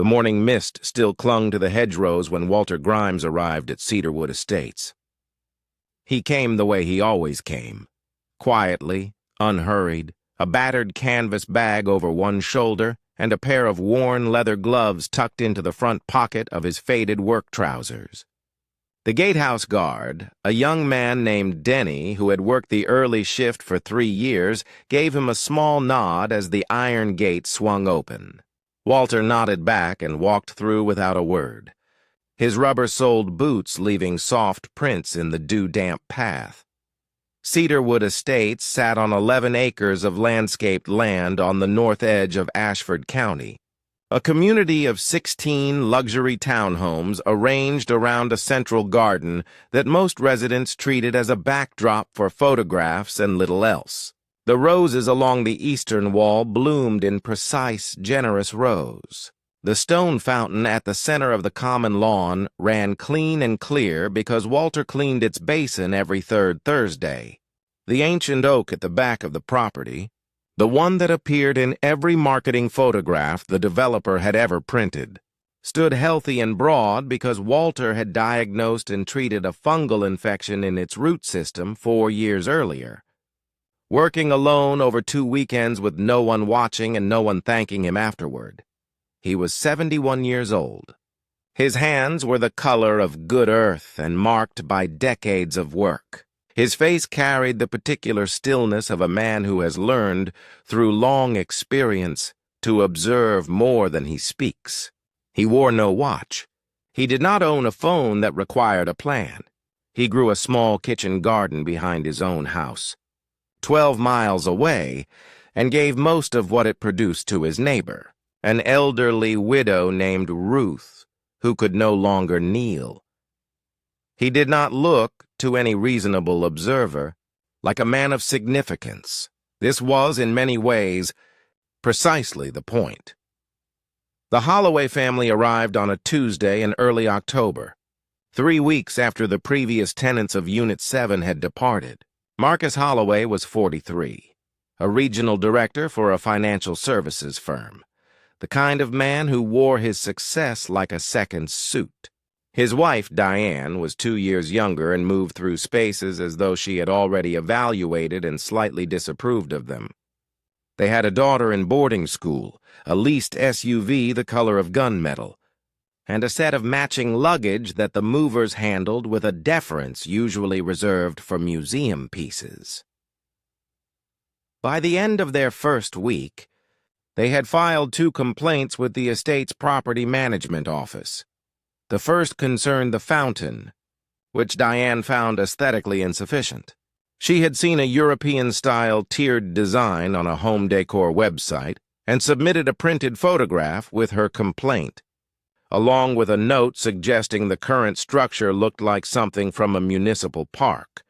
The morning mist still clung to the hedgerows when Walter Grimes arrived at Cedarwood Estates. He came the way he always came, quietly, unhurried, a battered canvas bag over one shoulder and a pair of worn leather gloves tucked into the front pocket of his faded work trousers. The gatehouse guard, a young man named Denny who had worked the early shift for 3 years, gave him a small nod as the iron gate swung open. Walter nodded back and walked through without a word, his rubber-soled boots leaving soft prints in the dew-damp path. Cedarwood Estates sat on 11 acres of landscaped land on the north edge of Ashford County, a community of 16 luxury townhomes arranged around a central garden that most residents treated as a backdrop for photographs and little else. The roses along the eastern wall bloomed in precise, generous rows. The stone fountain at the center of the common lawn ran clean and clear because Walter cleaned its basin every third Thursday. The ancient oak at the back of the property, the one that appeared in every marketing photograph the developer had ever printed, stood healthy and broad because Walter had diagnosed and treated a fungal infection in its root system 4 years earlier. Working alone over 2 weekends with no one watching and no one thanking him afterward. He was 71 years old. His hands were the color of good earth and marked by decades of work. His face carried the particular stillness of a man who has learned, through long experience, to observe more than he speaks. He wore no watch. He did not own a phone that required a plan. He grew a small kitchen garden behind his own house, 12 miles away, and gave most of what it produced to his neighbor, an elderly widow named Ruth, who could no longer kneel. He did not look, to any reasonable observer, like a man of significance. This was, in many ways, precisely the point. The Holloway family arrived on a Tuesday in early October, 3 weeks after the previous tenants of Unit 7 had departed. Marcus Holloway was 43, a regional director for a financial services firm, the kind of man who wore his success like a second suit. His wife, Diane, was 2 years younger and moved through spaces as though she had already evaluated and slightly disapproved of them. They had a daughter in boarding school, a leased SUV the color of gunmetal, and a set of matching luggage that the movers handled with a deference usually reserved for museum pieces. By the end of their first week, they had filed 2 complaints with the estate's property management office. The first concerned the fountain, which Diane found aesthetically insufficient. She had seen a European-style tiered design on a home decor website and submitted a printed photograph with her complaint, along with a note suggesting the current structure looked like something from a municipal park.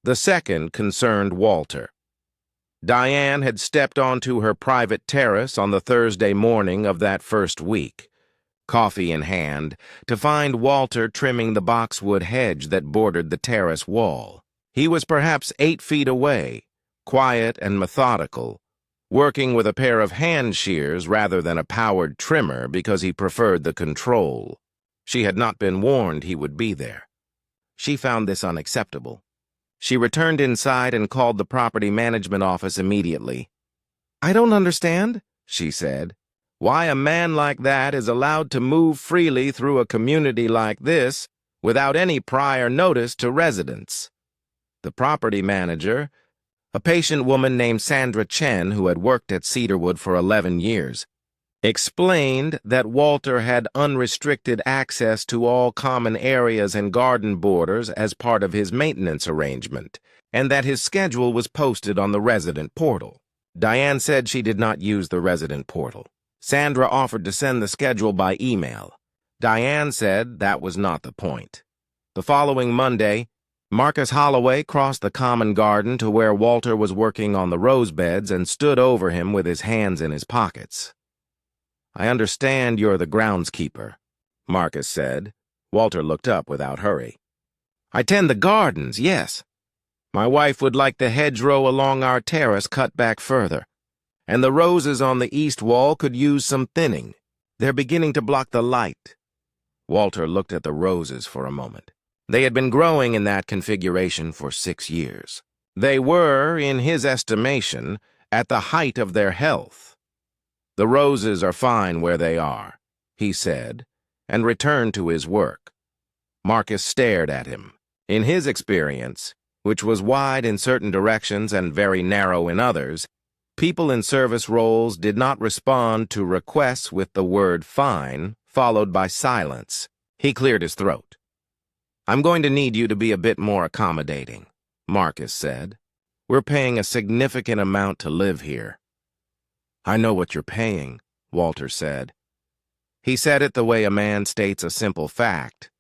The second concerned Walter. Diane had stepped onto her private terrace on the Thursday morning of that first week, coffee in hand, to find Walter trimming the boxwood hedge that bordered the terrace wall. He was perhaps 8 feet away, quiet and methodical, working with a pair of hand shears rather than a powered trimmer because he preferred the control. She had not been warned he would be there. She found this unacceptable. She returned inside and called the property management office immediately. "I don't understand," she said, "why a man like that is allowed to move freely through a community like this without any prior notice to residents." The property manager, a patient woman named Sandra Chen who had worked at Cedarwood for 11 years, explained that Walter had unrestricted access to all common areas and garden borders as part of his maintenance arrangement, and that his schedule was posted on the resident portal. Diane said she did not use the resident portal. Sandra offered to send the schedule by email. Diane said that was not the point. The following Monday, Marcus Holloway crossed the common garden to where Walter was working on the rose beds and stood over him with his hands in his pockets. "I understand you're the groundskeeper," Marcus said. Walter looked up without hurry. "I tend the gardens, yes. My wife would like the hedgerow along our terrace cut back further, and the roses on the east wall could use some thinning. They're beginning to block the light. Walter looked at the roses for a moment. They had been growing in that configuration for 6 years. They were, in his estimation, at the height of their health. "The roses are fine where they are," he said, and returned to his work. Marcus stared at him. In his experience, which was wide in certain directions and very narrow in others, people in service roles did not respond to requests with the word fine, followed by silence. He cleared his throat. "I'm going to need you to be a bit more accommodating," Marcus said. "We're paying a significant amount to live here." "I know what you're paying," Walter said. He said it the way a man states a simple fact,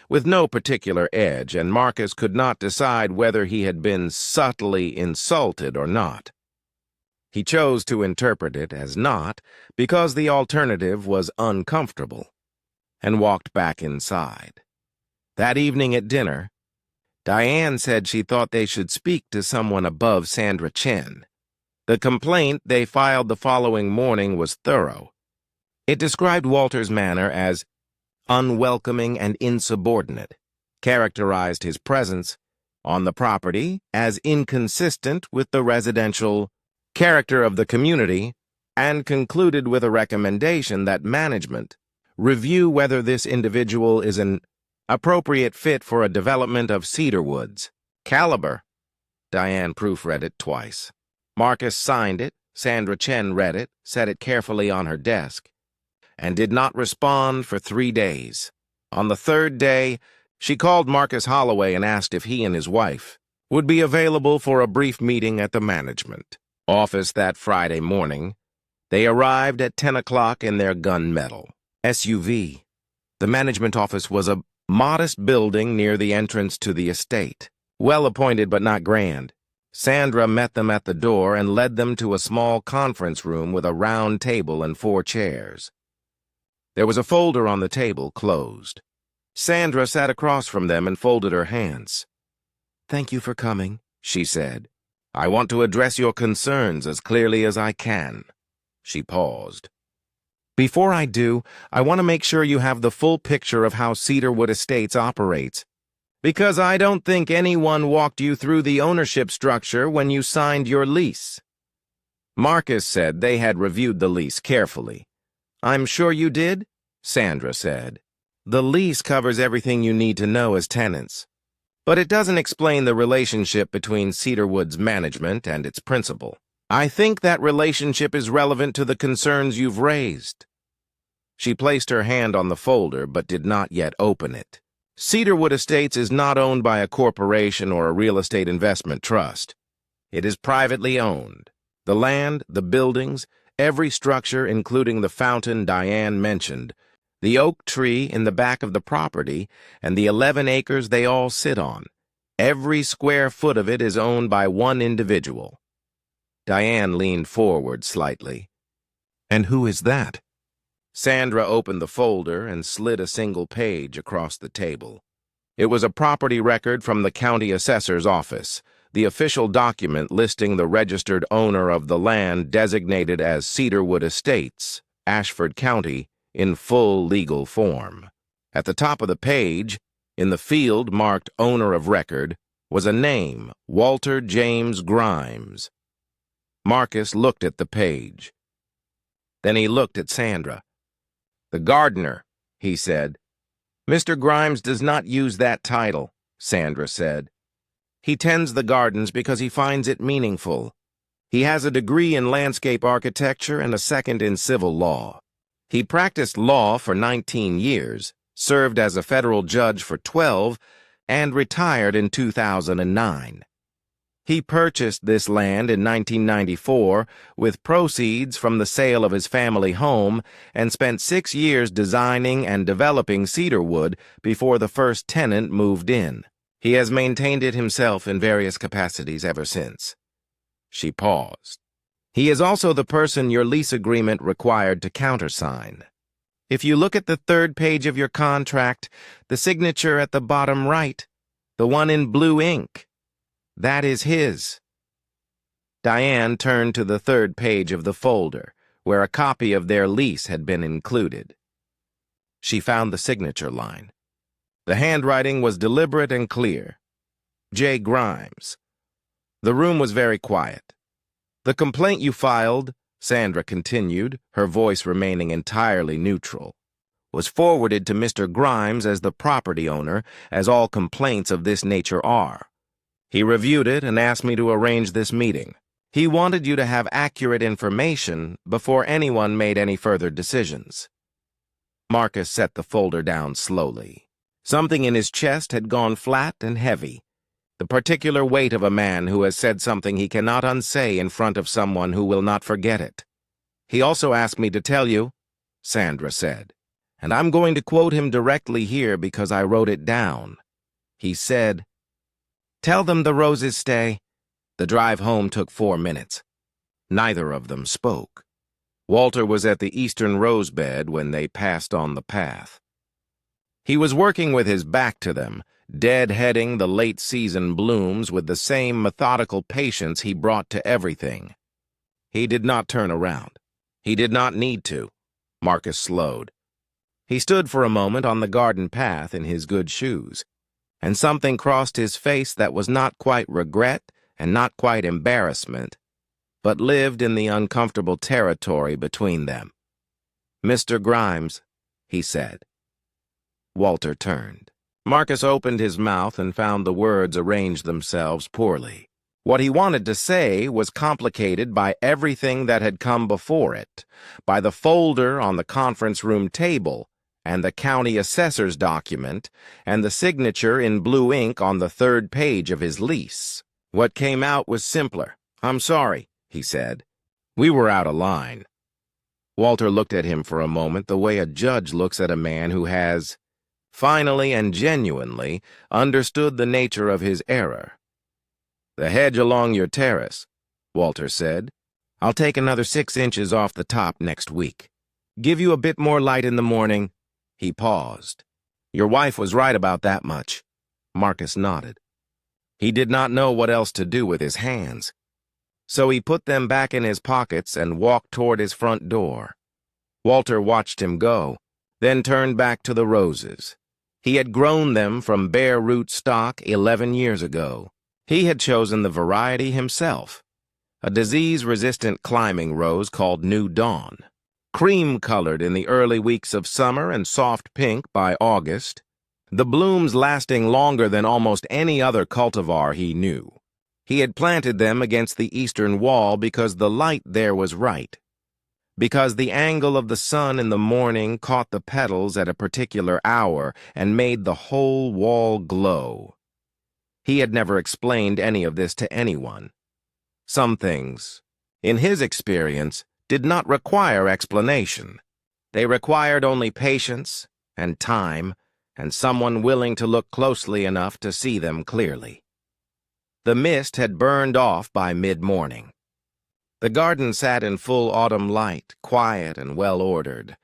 with no particular edge, and Marcus could not decide whether he had been subtly insulted or not. He chose to interpret it as not, because the alternative was uncomfortable, and walked back inside. That evening at dinner, Diane said she thought they should speak to someone above Sandra Chen. The complaint they filed the following morning was thorough. It described Walter's manner as unwelcoming and insubordinate, characterized his presence on the property as inconsistent with the residential character of the community, and concluded with a recommendation that management review whether this individual is an appropriate fit for a development of Cedarwood's caliber. Diane proofread it twice. Marcus signed it, Sandra Chen read it, set it carefully on her desk, and did not respond for 3 days. On the 3rd day, she called Marcus Holloway and asked if he and his wife would be available for a brief meeting at the management office that Friday morning. They arrived at 10 o'clock in their gunmetal SUV. The management office was a modest building near the entrance to the estate, well appointed but not grand. Sandra met them at the door and led them to a small conference room with a round table and 4 chairs. There was a folder on the table, closed. Sandra sat across from them and folded her hands. "Thank you for coming," she said. "I want to address your concerns as clearly as I can." She paused. "Before I do, I want to make sure you have the full picture of how Cedarwood Estates operates, because I don't think anyone walked you through the ownership structure when you signed your lease." Marcus said they had reviewed the lease carefully. "I'm sure you did," Sandra said. "The lease covers everything you need to know as tenants, but it doesn't explain the relationship between Cedarwood's management and its principal. I think that relationship is relevant to the concerns you've raised." She placed her hand on the folder but did not yet open it. Cedarwood Estates is not owned by a corporation or a real estate investment trust. It is privately owned. The land, the buildings, every structure, including the fountain Diane mentioned, the oak tree in the back of the property, and the 11 acres they all sit on, every square foot of it is owned by one individual. Diane leaned forward slightly. "And who is that?" Sandra opened the folder and slid a single page across the table. It was a property record from the county assessor's office, the official document listing the registered owner of the land designated as Cedarwood Estates, Ashford County, in full legal form. At the top of the page, in the field marked owner of record, was a name, Walter James Grimes. Marcus looked at the page. Then he looked at Sandra. "The gardener," he said. "Mr. Grimes does not use that title," Sandra said. "He tends the gardens because he finds it meaningful. He has a degree in landscape architecture and a second in civil law. He practiced law for 19 years, served as a federal judge for 12, and retired in 2009. He purchased this land in 1994 with proceeds from the sale of his family home and spent 6 years designing and developing Cedarwood before the first tenant moved in. He has maintained it himself in various capacities ever since." She paused. "He is also the person your lease agreement required to countersign. If you look at the 3rd page of your contract, the signature at the bottom right, the one in blue ink, that is his." Diane turned to the 3rd page of the folder, where a copy of their lease had been included. She found the signature line. The handwriting was deliberate and clear. J. Grimes. The room was very quiet. "The complaint you filed," Sandra continued, her voice remaining entirely neutral, "was forwarded to Mr. Grimes as the property owner, as all complaints of this nature are. He reviewed it and asked me to arrange this meeting. He wanted you to have accurate information before anyone made any further decisions." Marcus set the folder down slowly. Something in his chest had gone flat and heavy, the particular weight of a man who has said something he cannot unsay in front of someone who will not forget it. "He also asked me to tell you," Sandra said, "and I'm going to quote him directly here because I wrote it down. He said, 'Tell them the roses stay.'" The drive home took 4 minutes. Neither of them spoke. Walter was at the eastern rose bed when they passed on the path. He was working with his back to them, deadheading the late-season blooms with the same methodical patience he brought to everything. He did not turn around. He did not need to. Marcus slowed. He stood for a moment on the garden path in his good shoes, and something crossed his face that was not quite regret and not quite embarrassment, but lived in the uncomfortable territory between them. "Mr. Grimes," he said. Walter turned. Marcus opened his mouth and found the words arranged themselves poorly. What he wanted to say was complicated by everything that had come before it, by the folder on the conference room table, and the county assessor's document, and the signature in blue ink on the 3rd page of his lease. What came out was simpler. "I'm sorry," he said. "We were out of line." Walter looked at him for a moment the way a judge looks at a man who has, finally and genuinely, understood the nature of his error. "The hedge along your terrace," Walter said. "I'll take another 6 inches off the top next week. Give you a bit more light in the morning." He paused. "Your wife was right about that much." Marcus nodded. He did not know what else to do with his hands, so he put them back in his pockets and walked toward his front door. Walter watched him go, then turned back to the roses. He had grown them from bare root stock 11 years ago. He had chosen the variety himself, a disease-resistant climbing rose called New Dawn, cream-colored in the early weeks of summer and soft pink by August, the blooms lasting longer than almost any other cultivar he knew. He had planted them against the eastern wall because the light there was right, because the angle of the sun in the morning caught the petals at a particular hour and made the whole wall glow. He had never explained any of this to anyone. Some things, in his experience, did not require explanation. They required only patience and time and someone willing to look closely enough to see them clearly. The mist had burned off by mid-morning. The garden sat in full autumn light, quiet and well-ordered,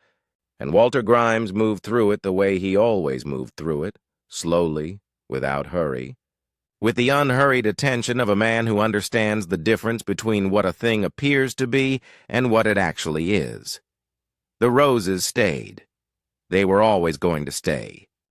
and Walter Grimes moved through it the way he always moved through it, slowly, without hurry, with the unhurried attention of a man who understands the difference between what a thing appears to be and what it actually is. The roses stayed. They were always going to stay.